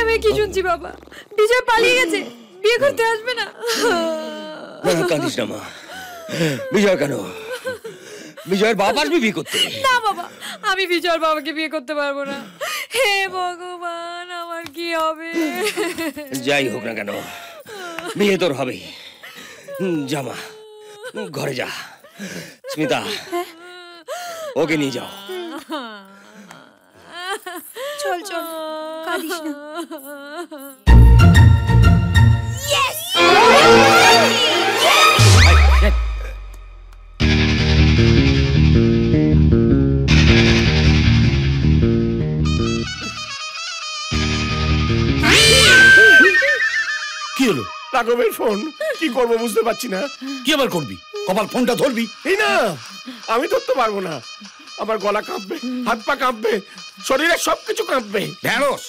আমি কি শুনছি বাবা? বিজয় পালিয়ে গেছে, বিয়ে করতে আসবে না। কাঁদিস না মা। বিজয় কেন? বিজয়ের বাবা আসবে বিয়ে করতে। না বাবা, আমি বিজয়ের বাবাকে বিয়ে করতে পারবো না। হে ভগবান, আমার কি হবে? যাই হোক না কেন, বিয়ে তোর হবে। যা মা, ঘরে যা। স্মিতা, ওকে নিয়ে যাও। চল চল, কাঁদিস না। কি হলো? রাঘবের ফোন। কি করবো বুঝতে পারছি না। কি আবার করবি? কপাল ফোনটা ধরবি। এই না, আমি ধরতে পারবো না। আমার গলা কাঁপবে, হাত পা কাঁপবে, শরীরের সবকিছু কাঁপবে। ঢেঁড়স